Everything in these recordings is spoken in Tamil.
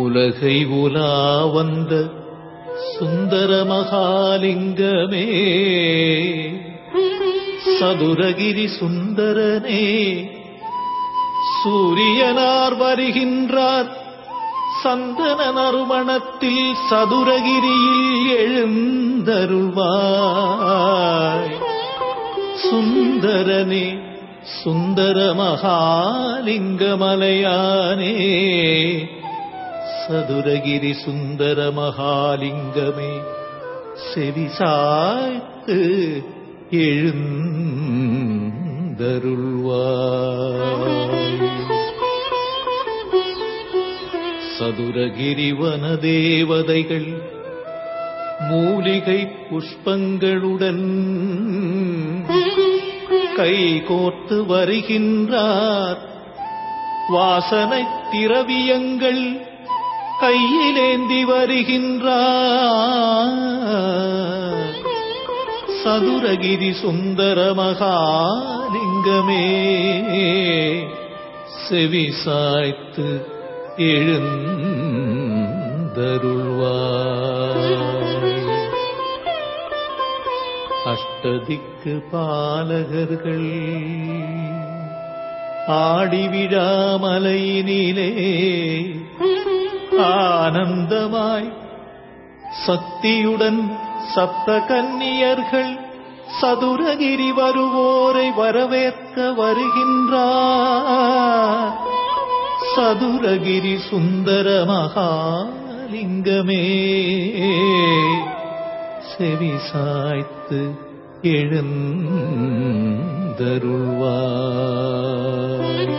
உலகை உலா வந்த சுந்தர மகாலிங்கமே, சதுரகிரி சுந்தரனே, சூரியனார் வருகின்றார் சந்தன நறுமணத்தில் சதுரகிரியில் எழுந்தருள்வாய். சுந்தரனே, சுந்தர மகாலிங்கமலையானே, சதுரகிரி சுந்தர மகாலிங்கமே, செவிசாய்த்து எழுந்தருள்வாய். சதுரகிரி வனதேவதைகள் மூலிகை புஷ்பங்களுடன் கை கோர்த்து வருகின்றார். வாசனை திரவியங்கள் கையிலேந்தி வருகின்றார். சதுரகிரி சுந்தர மகாலிங்கமே, செவிசாய்த்து எழுந்தருள்வாய். அஷ்டதிக்கு பாலகர்கள் ஆடிவிழாமலையினிலே ஆனந்தமாய் சக்தியுடன் சப்த கன்னியர்கள் சதுரகிரி வருவோரை வரவேற்க வருகின்றார். சதுரகிரி சுந்தர மகாலிங்கமே, செவிசாய்த்து எழுந்தருள்வாய்.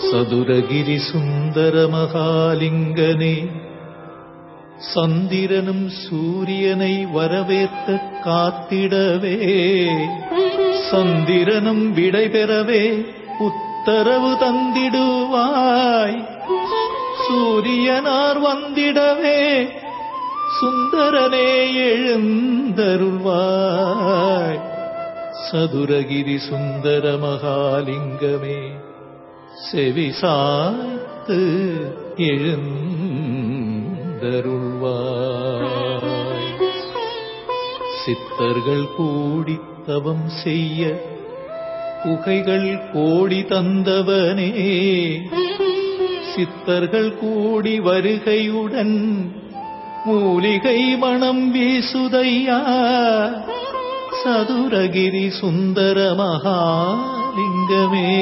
சதுரகிரி சுந்தர மகாலிங்கனே, சந்திரனும் சூரியனை வரவேற்க காத்திடவே, சந்திரனும் விடைபெறவே உத்தரவு தந்திடுவாய். சூரியனார் வந்திடவே சுந்தரனே எழுந்தருள்வாய். சதுரகிரி சுந்தர மகாலிங்கமே, செவிசாய்த்து எழுந்தருள்வாய். சித்தர்கள் கூடி தவம் செய்ய குகைகள் கோடி தந்தவனே, சித்தர்கள் கூடி வருகையுடன் மூலிகை மணம் வீசுதையா. சதுரகிரி சுந்தர மகாலிங்கமே,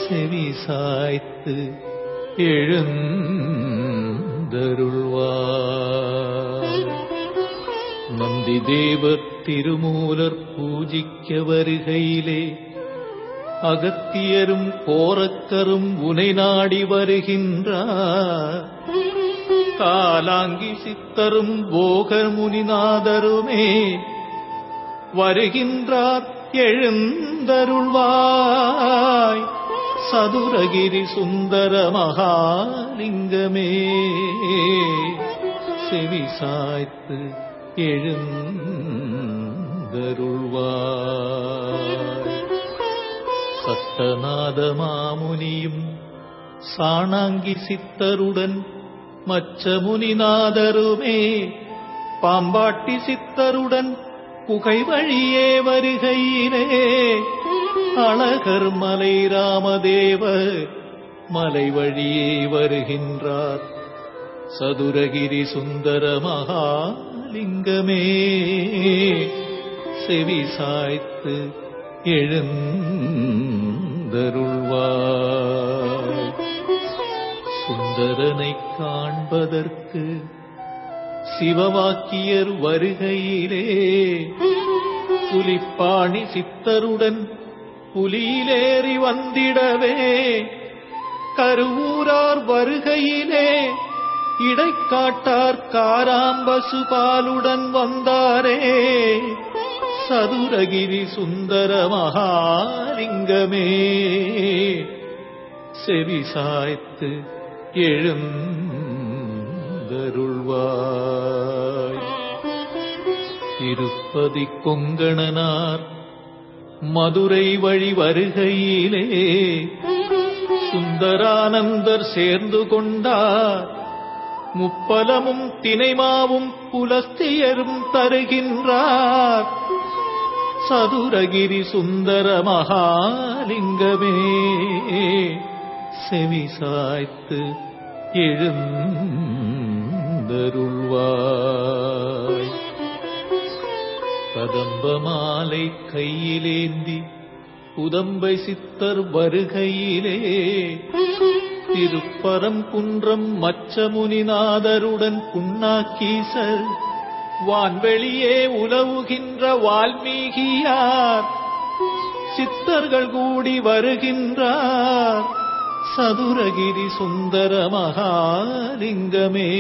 செவிசாய்த்து எழுந்தருள்வாய். நந்தி தேவர் திருமூலர் பூஜிக்க வருகையிலே அகத்தியரும் கோரக்கரும் உனை நாடி வருகின்றார். காலாங்கி சித்தரும் போகர் முனிநாதருமே வருகின்றார். எழுந்தருள்வாய். சதுரகிரி சுந்தர மகாலிங்கமே, செவிசாய்த்து எழுந்தருள்வாய். சட்டநாத மாமுனியும் சாணாங்கி சித்தருடன் மச்ச முனிநாதருமே பாம்பாட்டி சித்தருடன் குகை வழியே வருகையிலே அழகர் மலை ராமதேவர் மலை வழியே வருகின்றார். சதுரகிரி சுந்தர மகாலிங்கமே, செவிசாய்த்து எழுந்தருள்வாய். சுந்தரனைக் காண்பதற்கு சிவவாக்கியர் வருகையிலே புலிப்பாணி சித்தருடன் புலியிலேறி வந்திடவே கருவூரார் வருகையிலே இடைக்காட்டார் காராம்பசுபாலுடன் வந்தாரே சதுரகிரி சுந்தர மகாலிங்கமே செவி சாய்த்து எழுந்தருள்வாய். திருப்பதி கொங்கணனார் மதுரை வழி வருகையிலே சுந்தரானந்தர் சேர்ந்து கொண்டார். முப்பலமும் தினைமாவும் புலஸ்தியரும் தருகின்றார். சதுரகிரி சுந்தர மகாலிங்கமே செவி சாய்த்து எழுந்தருள்வாய். கதம்ப மாலை கையிலேந்தி புதம்பை சித்தர் வருகையிலே திருப்பரங்குன்றம் மச்சமுனிநாதருடன் புண்ணாக்கீசர் வான்வெளியே உலவுகின்ற வால்மீகியார் சித்தர்கள் கூடி வருகின்றார். சதுரகிரி சுந்தர மகாலிங்கமே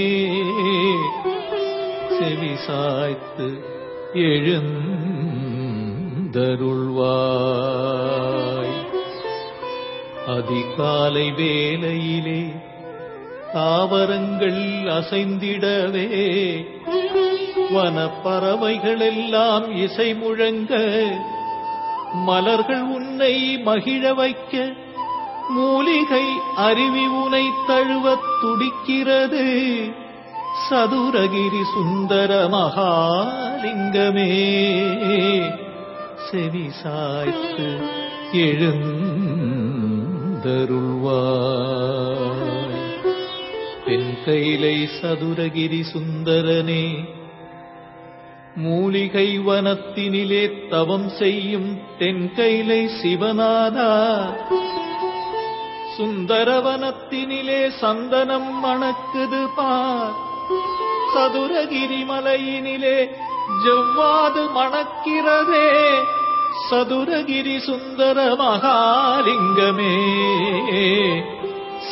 செவி சாய்த்து எழுந்தருள்வாய். அதிகாலை வேளையிலே தாவரங்கள் அசைந்திடவே வனப்பறவைகளெல்லாம் இசை முழங்க மலர்கள் உன்னை மகிழ வைக்க மூலிகை அருவி உனை தழுவத் துடிக்கிறது. சதுரகிரி சுந்தர மகாலிங்கமே செவி சாய்த்து எழுந்தருள்வாய். தென்கைலை சதுரகிரி சுந்தரனே மூலிகை வனத்தினிலே தவம் செய்யும் தென்கைலை சிவநாதா சுந்தரவனத்தினிலே சந்தனம் மணக்குது பார். சதுரகிரி மலையினிலே ஜவ்வாது மணக்கிறதே. சதுரகிரி சுந்தர மகாலிங்கமே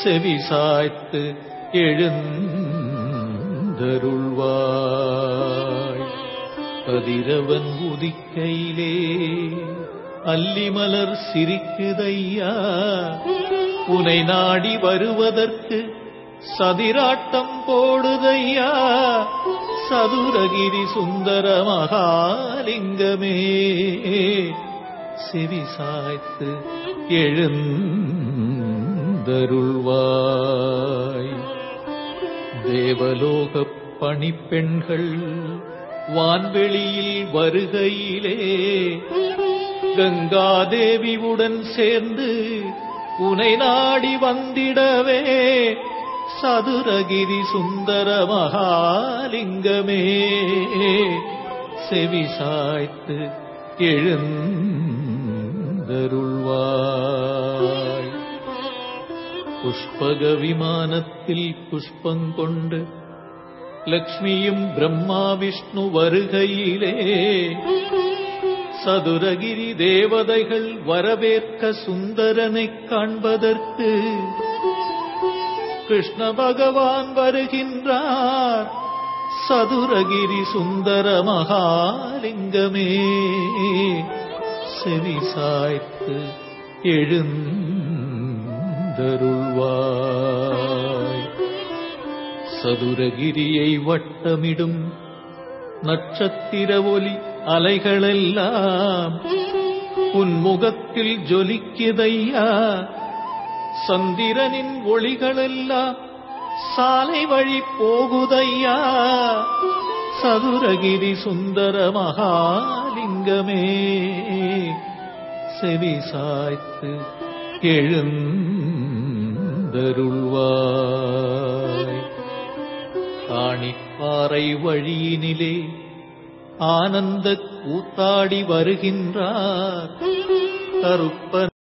செவி சாய்த்து எழுந்தருள்வாய். கதிரவன் உதிக்கையிலே அல்லிமலர் சிரிக்குதையா உனை நாடி வருவதற்கு சதிராட்டம் போடுதையா. சதுரகிரி சுந்தர மகாலிங்கமே செவி சாய்த்து எழுந்தருள்வாய். தேவலோகப் பணிப்பெண்கள் வான்வெளியில் வருகையிலே கங்காதேவியுடன் சேர்ந்து உனை நாடி வந்திடவே சதுரகிரி சுந்தர மகாலிங்கமே செவி சாய்த்து எழுந்தருள்வாய். புஷ்பக விமானத்தில் புஷ்பங்கொண்டு லக்ஷ்மியும் பிரம்மா விஷ்ணு வருகையிலே சதுரகிரி தேவதைகள் வரவேற்க சுந்தரனைக் காண்பதற்கு கிருஷ்ண பகவான் வருகின்றார். சதுரகிரி சுந்தர மகாலிங்கமே செவி சாய்த்து எழுந்தருள்வாய். சதுரகிரியை வட்டமிடும் நட்சத்திர ஒலி அலைகளெல்லாம் உன்முகத்தில் ஜொலிக்குதையா. சந்திரனின் ஒளிகளெல்லாம் சாலை வழி போகுதையா. சதுரகிரி சுந்தர மகாலிங்கமே செவி சாய்த்து எழுந்தருள்வாய். காணிப்பாறை வழியினிலே ஆனந்த கூத்தாடி வருகின்றார். கருப்பன்